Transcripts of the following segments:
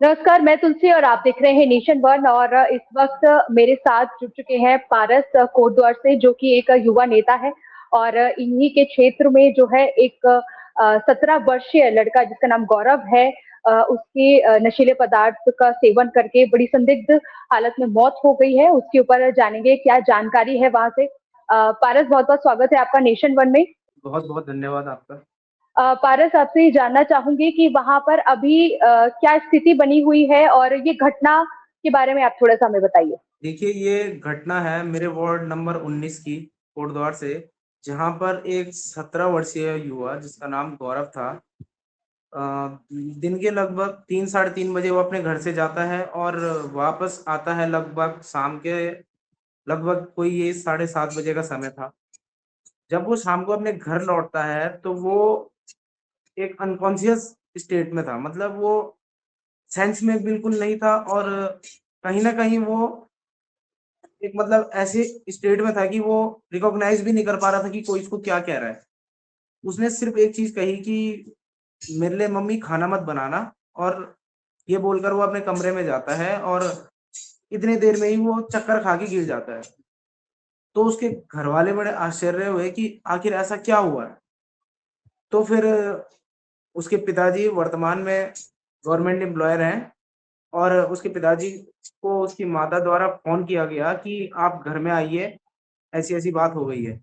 नमस्कार, मैं तुलसी और आप देख रहे हैं नेशन वन। और इस वक्त मेरे साथ जुड़ चुके हैं पारस कोटद्वार से, जो कि एक युवा नेता है। और इन्हीं के क्षेत्र में जो है एक 17 वर्षीय लड़का जिसका नाम गौरव है, उसकी नशीले पदार्थ का सेवन करके बड़ी संदिग्ध हालत में मौत हो गई है। उसके ऊपर जानेंगे क्या जानकारी है वहां से। पारस, बहुत बहुत स्वागत है आपका नेशन वन में। बहुत बहुत धन्यवाद आपका। पारस, आपसे ये जानना चाहूंगी कि वहां पर अभी क्या स्थिति बनी हुई है, और ये घटना के बारे में आप थोड़ा सा हमें बताइए। देखिए, ये घटना है मेरे वार्ड नंबर 19 की, कोटद्वार से, जहां पर एक 17 वर्षीय युवा जिसका नाम गौरव था, अ, दिन के लगभग 3 साढ़े 3 बजे वो अपने घर से जाता है और वापस आता है लगभग शाम के, लगभग कोई ये 7:30 बजे का समय था। जब वो शाम को अपने घर लौटता है तो वो एक अनकॉन्शियस स्टेट में था, मतलब वो सेंस में बिल्कुल नहीं था, और कहीं ना कहीं वो एक मतलब ऐसे स्टेट में था कि वो रिकॉग्नाइज भी नहीं कर पा रहा था कि कोई इसको क्या कह रहा है। उसने सिर्फ एक चीज कही कि मेरे लिए मम्मी खाना मत बनाना, और ये बोलकर वो अपने कमरे में जाता है और इतने देर में ही वो चक्कर खा के गिर जाता है। तो उसके घर वाले बड़े आश्चर्य हुए कि आखिर ऐसा क्या हुआ है। तो फिर उसके पिताजी वर्तमान में गवर्नमेंट एम्प्लॉयर हैं, और उसके पिताजी को उसकी माता द्वारा फ़ोन किया गया कि आप घर में आइए, ऐसी-ऐसी बात हो गई है।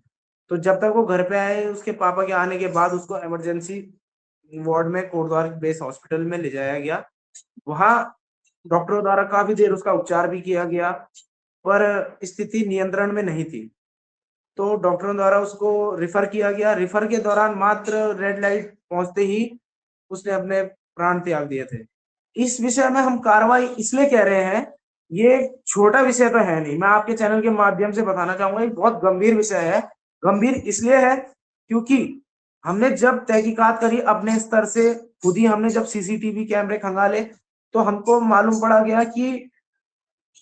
तो जब तक वो घर पे आए, उसके पापा के आने के बाद उसको इमरजेंसी वार्ड में कोटद्वार बेस हॉस्पिटल में ले जाया गया। वहाँ डॉक्टरों द्वारा काफ़ी देर उसका उपचार भी किया गया, पर स्थिति नियंत्रण में नहीं थी। तो डॉक्टरों द्वारा उसको रेफ़र किया गया। रेफ़र के दौरान मात्र रेड लाइट पहुँचते ही उसने अपने प्राण त्याग दिए थे। इस विषय में हम कार्रवाई इसलिए कह रहे हैं, ये छोटा विषय तो है नहीं। मैं आपके चैनल के माध्यम से बताना चाहूँगा, ये बहुत गंभीर विषय है। गंभीर इसलिए है क्योंकि हमने जब तहकीकात करी अपने स्तर से, खुद ही हमने जब सीसीटीवी कैमरे खंगाले, तो हमको मालूम पड़ा गया कि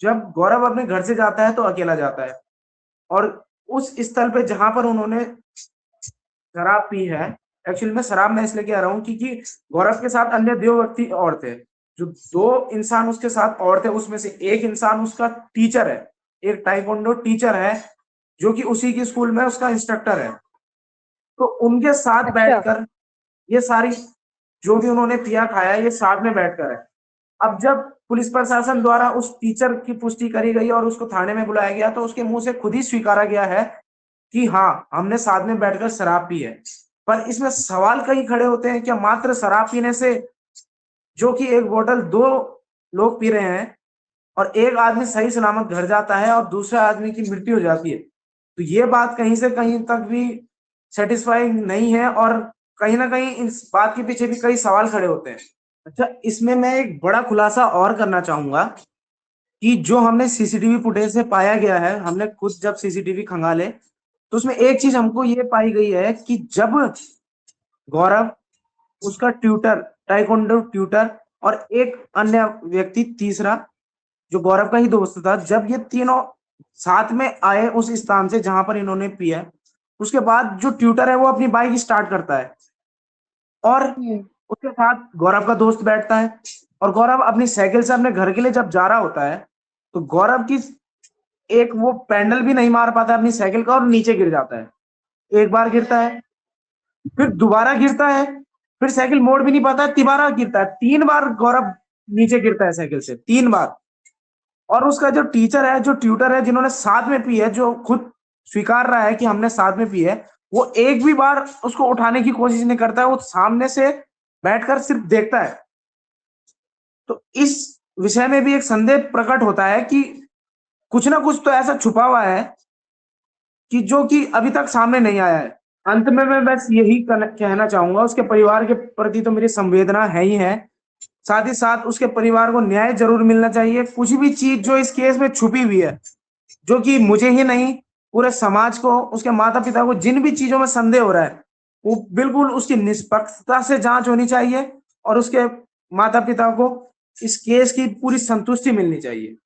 जब गौरव अपने घर से जाता है तो अकेला जाता है, और उस स्थल पे जहाँ पर उन्होंने शराब पी है। एक्चुअली में शराब मैं इसलिए कह रहा हूँ क्योंकि गौरव के साथ अन्य 2 व्यक्ति और थे। जो 2 इंसान उसके साथ और थे, उसमें से एक इंसान उसका टीचर है, एक ताइक्वांडो टीचर है, जो कि उसी की स्कूल में उसका इंस्ट्रक्टर है। तो उनके साथ अच्छा। बैठकर ये सारी जो भी उन्होंने पिया खाया, ये साथ में बैठकर है। अब जब पुलिस प्रशासन द्वारा उस टीचर की पुष्टि करी गई और उसको थाने में बुलाया गया, तो उसके मुँह से खुद ही स्वीकारा गया है कि हाँ, हमने साथ में बैठकर शराब पी है। पर इसमें सवाल कई खड़े होते हैं, क्या मात्र शराब पीने से, जो कि एक बोतल 2 लोग पी रहे हैं, और एक आदमी सही सलामत घर जाता है और दूसरे आदमी की मृत्यु हो जाती है। तो ये बात कहीं से कहीं तक भी सैटिस्फाइंग नहीं है, और कहीं न कहीं इस बात के पीछे भी कई सवाल खड़े होते हैं। अच्छा, इसमें मैं एक बड़ा खुलासा और करना चाहूँगा कि जो हमने सीसीटीवी फुटेज से पाया गया है, हमने खुद जब सीसीटीवी खंगाले, तो उसमें एक चीज़ हमको ये पाई गई है कि जब गौरव, उसका ट्यूटर, ताइक्वांडो ट्यूटर, और एक अन्य व्यक्ति तीसरा जो गौरव का ही दोस्त था, जब ये तीनों साथ में आए उस स्थान से जहां पर इन्होंने पिया, उसके बाद जो ट्यूटर है वो अपनी बाइक स्टार्ट करता है, और हम्म। उसके साथ गौरव का दोस्त बैठता है। और गौरव अपनी साइकिल से अपने घर के लिए जब जा रहा होता है, तो गौरव की एक वो पैडल भी नहीं मार पाता अपनी साइकिल का, और नीचे गिर जाता है। एक बार गिरता है, फिर दोबारा गिरता है, फिर साइकिल मोड़ भी नहीं पाता, तिबारा गिरता है। 3 बार गौरव नीचे गिरता है साइकिल से, 3 बार। और उसका जो टीचर है, जो ट्यूटर है, जिन्होंने साथ में पी है, जो खुद स्वीकार रहा है कि हमने साथ में पी है, वो एक भी बार उसको उठाने की कोशिश नहीं करता है। वो सामने से बैठकर सिर्फ देखता है। तो इस विषय में भी एक संदेह प्रकट होता है कि कुछ ना कुछ तो ऐसा छुपा हुआ है कि जो कि अभी तक सामने नहीं आया है। अंत में मैं बस यही कहना चाहूंगा, उसके परिवार के प्रति तो मेरी संवेदना है ही है, साथ ही साथ उसके परिवार को न्याय जरूर मिलना चाहिए। कुछ भी चीज जो इस केस में छुपी हुई है, जो कि मुझे ही नहीं, पूरे समाज को, उसके माता पिता को जिन भी चीजों में संदेह हो रहा है, वो बिल्कुल उसकी निष्पक्षता से जांच होनी चाहिए, और उसके माता पिता को इस केस की पूरी संतुष्टि मिलनी चाहिए।